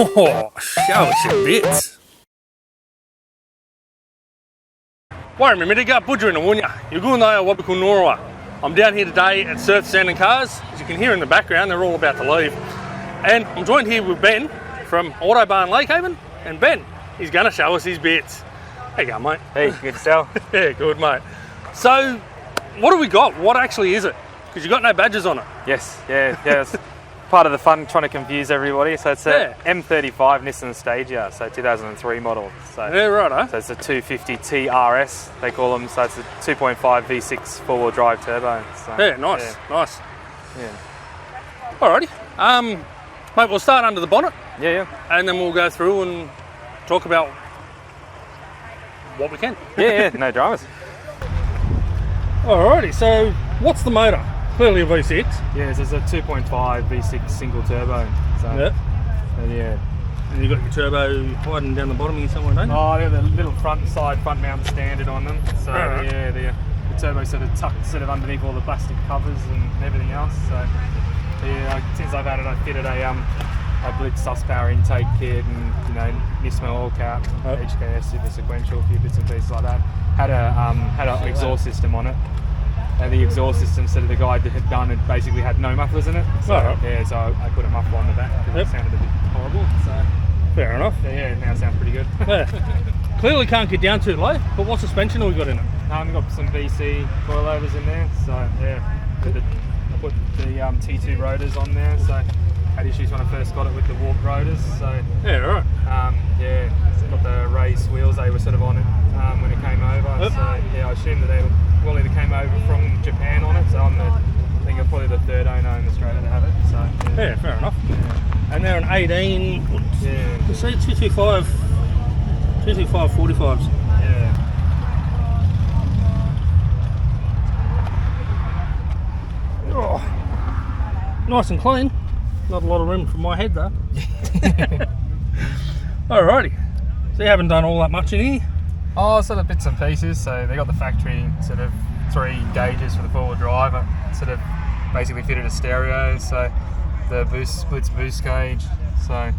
Oh, show us your bits. Warren, me got butcher in the wunya. You're going to Awabakal Ngurrawa. I'm down here today at Surf Sand and Cars. As you can hear in the background, they're all about to leave. And I'm joined here with Ben from Autobarn Lakehaven. And Ben, he's going to show us his bits. How you going, mate? Hey, good to sell. Yeah, good, mate. So, what do we got? What actually is it? Because you've got no badges on it. Yes, yeah. It's part of the fun trying to confuse everybody. So it's a M35 Nissan Stagea, so 2003 model. So, yeah, right, So it's a 250 TRS, they call them. So it's a 2.5 V6 four-wheel drive turbo. So, yeah, nice, nice. Yeah. Alrighty. Mate, we'll start under the bonnet. Yeah. And then we'll go through and talk about what we can. Yeah, no dramas. Alrighty, so what's the motor? Clearly a V6. Yeah, so it's a 2.5 V6 single turbo. So, yeah. And you've got your turbo hiding down the bottom here somewhere, don't you? Oh, they're the little front mount standard on them. So yeah, the turbo sort of tucked sort of underneath all the plastic covers and everything else. So yeah, since I've had it, I fitted a Blitz sus power intake kit and Nismo oil cap, HKS super sequential, a few bits and pieces like that. Had an exhaust system on it. And the exhaust system, sort of the guy that had done it basically had no mufflers in it. So so I put a muffler on the back because it sounded a bit horrible. So fair enough. Yeah, now it sounds pretty good. Yeah. Clearly can't get down too low, but what suspension have we got in it? We've got some BC coilovers in there. So yeah, I put the T2 rotors on there. So had issues when I first got it with the warp rotors. So yeah, right. It's got the race wheels. They were sort of on it when it came over. So yeah, I assume that they either came over from Japan on it. So I think I'm probably the third owner in Australia to have it. So yeah, fair enough. Yeah. And they're an 18. Yeah. You see 225 45s. Yeah. Oh, nice and clean. Not a lot of room for my head though. Alrighty. So you haven't done all that much in here? Oh, sort of bits and pieces. So they got the factory sort of 3 gauges for the four-wheel drive. I sort of basically fitted a stereo. So the Blitz boost gauge. So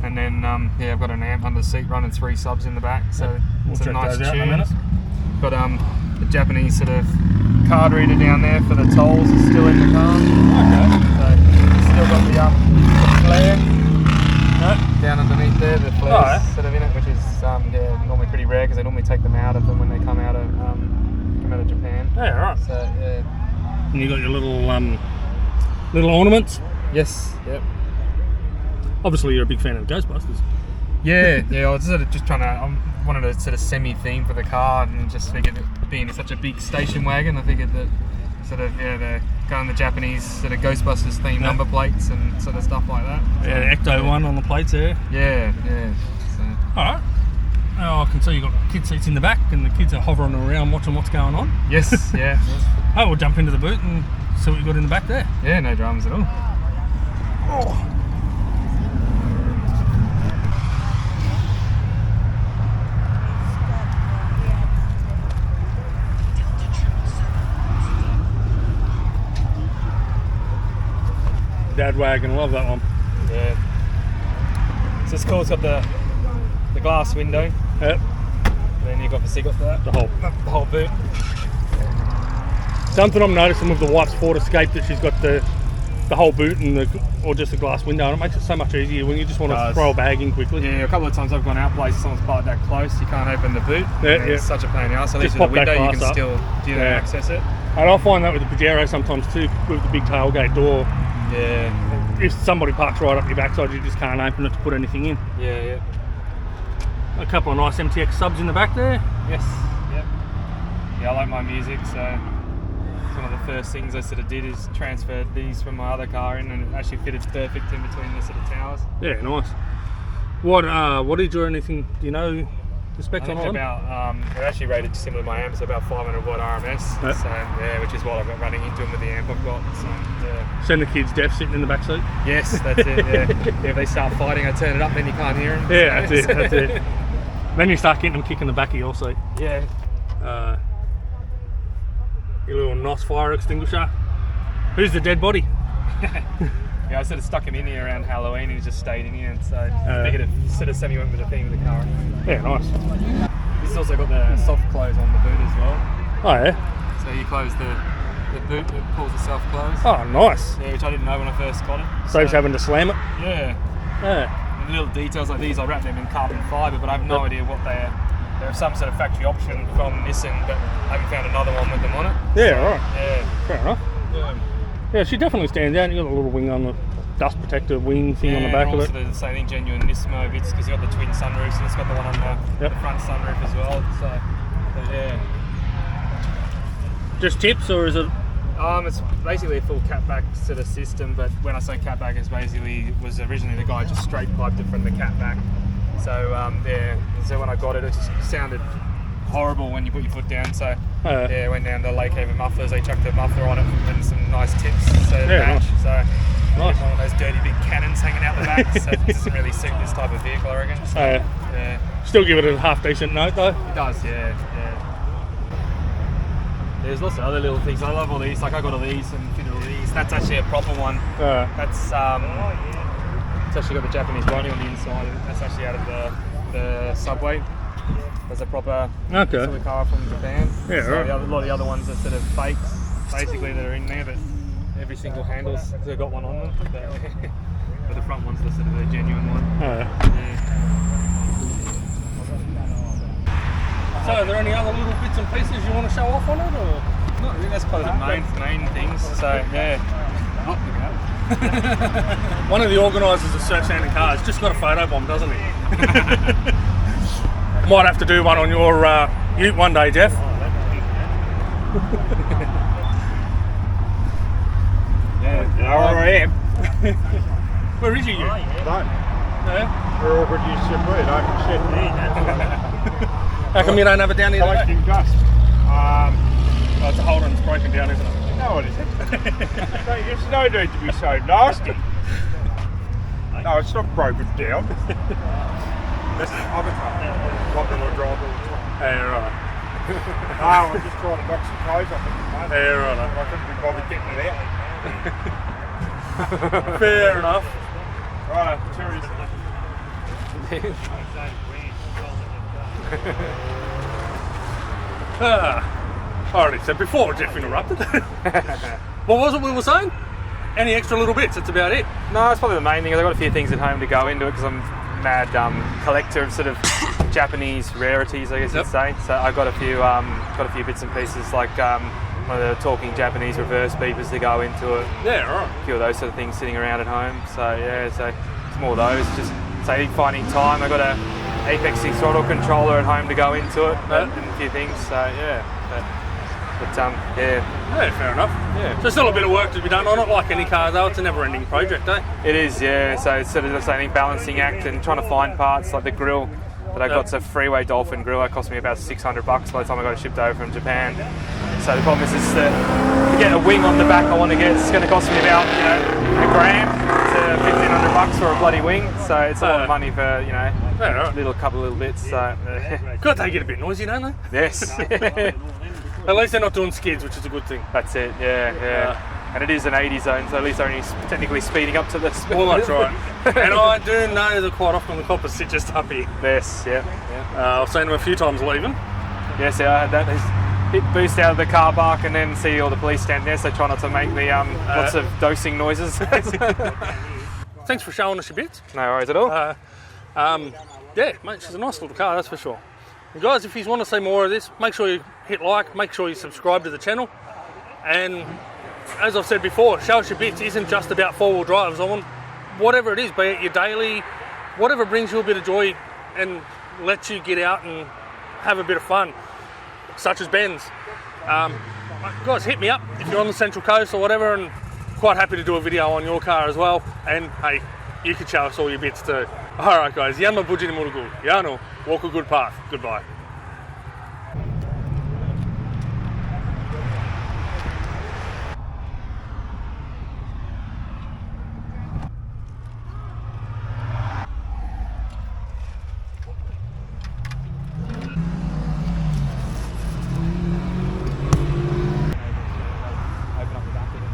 and then I've got an amp under the seat running 3 subs in the back. So we'll some nice those out in a minute. Got the Japanese sort of card reader down there for the tolls is still in the car. Okay. So still got the flare. Down underneath there, the flares sort of in it, which is normally pretty rare because they normally take them out of them when they come out of Japan. Yeah, right. So yeah. And you got your little ornaments. Yes. Yep. Obviously, you're a big fan of Ghostbusters. Yeah. I was sort of just I wanted a sort of semi-theme for the car, and just figured that being such a big station wagon, I figured that sort of they're going the Japanese sort of Ghostbusters themed number plates and sort of stuff like that. So, the Ecto one on the plates there. Yeah. So. Alright. Oh, I can see you've got kid seats in the back and the kids are hovering around watching what's going on. Yes, yeah. Oh, we'll jump into the boot and see what you've got in the back there. Yeah, no dramas at all. Oh. Dad wagon, love that one. Yeah. So it's cool. It's got the glass window. Yep. And then you've got the whole boot. Something I'm noticing with the wife's Ford Escape that she's got the whole boot and or just a glass window, and it makes it so much easier when you just want to throw a bag in quickly. Yeah, a couple of times I've gone out places, someone's parked that close, you can't open the boot. Yeah. It's such a pain in the ass. At least with the window you can still access it. And I find that with the Pajero sometimes too, with the big tailgate door. Yeah. If somebody parks right up your backside, you just can't open it to put anything in. Yeah. A couple of nice MTX subs in the back there. Yes. Yep. Yeah, I like my music, so one of the first things I sort of did is transferred these from my other car in, and it actually fitted perfect in between the sort of towers. Yeah, nice. What wattage or anything, do you know the specs on them? They're actually rated similar to my amp, so about 500 watt RMS. Yep. So yeah, which is what I've got running into them with the amp I've got. So yeah. Send the kids deaf sitting in the back seat. Yes, that's it. Yeah. If they start fighting, I turn it up, then you can't hear them. Yeah, so. That's it. Then you start getting them kicking the back of your seat. Yeah. Your little NOS fire extinguisher. Who's the dead body? Yeah, I sort of stuck him in here around Halloween and he just stayed in here, and so I figured it sort of semi went with the theme of the car. Yeah, nice. This has also got the soft close on the boot as well. Oh yeah. So you close the boot, it pulls the self close. Oh, nice. Yeah, which I didn't know when I first got it. Saves having to slam it. Yeah. Yeah. And little details like these, I wrap them in carbon fibre, but I have no idea what they are. They're some sort of factory option from Nissan, but I haven't found another one with them on it. Yeah, right. Yeah. Fair enough. Yeah, she definitely stands out. You got a little wing on the dust protector wing thing on the back of it. The same thing, genuine Nismo bits, because you've got the twin sunroofs and it's got the one on the front sunroof as well. So, but yeah. Just tips, or is it? It's basically a full catback sort of system, but when I say catback, it's basically was originally the guy just straight piped it from the catback. So so when I got it, it just sounded horrible when you put your foot down. So went down to Lake Haven Mufflers. They chucked the muffler on it and some nice tips. So nice. So Nice. one of those dirty big cannons hanging out the back. So it doesn't really suit this type of vehicle, I reckon. So, yeah. Still give it a half decent note though. It does, yeah. There's lots of other little things. I love all these. Like I got all these and fit all these. That's actually a proper one. That's it's actually got the Japanese writing on the inside. That's actually out of the subway. There's a proper sort of car from Japan. Yeah, so right. A lot of the other ones are sort of fakes, basically, that are in there, but every single handle's got one on them. But the front one's the sort of the genuine one. So are there any other little bits and pieces you want to show off on it, or? No, I think that's probably the main things. So yeah. One of the organisers of Surf Sand and Cars just got a photo bomb, doesn't he? Might have to do one on your ute one day, Jeff. Where I am. Where is your ute? Don't. Yeah. We're all produced separate. I can sit How come you don't have it down here today? collecting dust. Oh, it's a holder and it's broken down, isn't it? No, it isn't. There's no need to be so nasty. No, it's not broken down. That's the other car. What will drive all the time. Yeah, right. I'm just trying to knock some clothes off it. Yeah, right. I couldn't be bothered getting it out. Fair enough. Right, serious. Alrighty, so before Jeff interrupted, what was it we were saying? Any extra little bits, that's about it. No, it's probably the main thing. I've got a few things at home to go into it because I'm a mad collector of sort of Japanese rarities, I guess you'd say. So I've got a few bits and pieces, like one of the talking Japanese reverse beepers to go into it. Yeah, right. A few of those sort of things sitting around at home. So yeah, so it's more of those. Just say finding time. I've got a Apex 6 throttle controller at home to go into it, and a few things. So yeah. Yeah, fair enough. Yeah. So still a bit of work to be done on it, like any car though. It's a never-ending project, eh? It is, yeah. So it's sort of the same balancing act and trying to find parts like the grill that I got. It's a Freeway Dolphin grill. That cost me about $600 by the time I got it shipped over from Japan. So the problem is to get a wing on the back I want to get. It's going to cost me about $1,000 to $1,500 for a bloody wing. So it's a lot of money for a couple of little bits. So God, they get a bit noisy, don't they? yes. At least they're not doing skids, which is a good thing. That's it, yeah. And it is an 80 zone, so at least they're only technically speeding up to the speed. Well, that's right. And I do know that quite often the coppers sit just up here. Yes, yeah. I've seen them a few times leaving. Yes, yeah, I had that. Hit boost out of the car park and then see all the police stand there, so try not to make the lots of dosing noises. Thanks for showing us your bits. No worries at all. Yeah, mate, she's a nice little car, that's for sure. And guys, if you want to see more of this, make sure you hit like, make sure you subscribe to the channel. And as I've said before, Show Us Your Bits isn't just about four-wheel drives. I want whatever it is, be it your daily, whatever brings you a bit of joy and lets you get out and have a bit of fun, such as Bens. Guys, hit me up if you're on the Central Coast or whatever, and quite happy to do a video on your car as well. And hey, you can show us all your bits too. Alright guys, Yanma Bujini Murugu, Yano, walk a good path. Goodbye. Open up the back of it.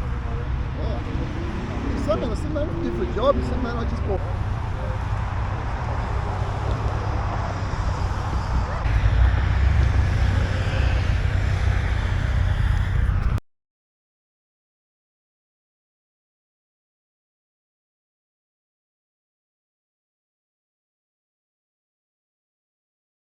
nothing. I said, mate, what do you do for a job? He said, mate, I just bought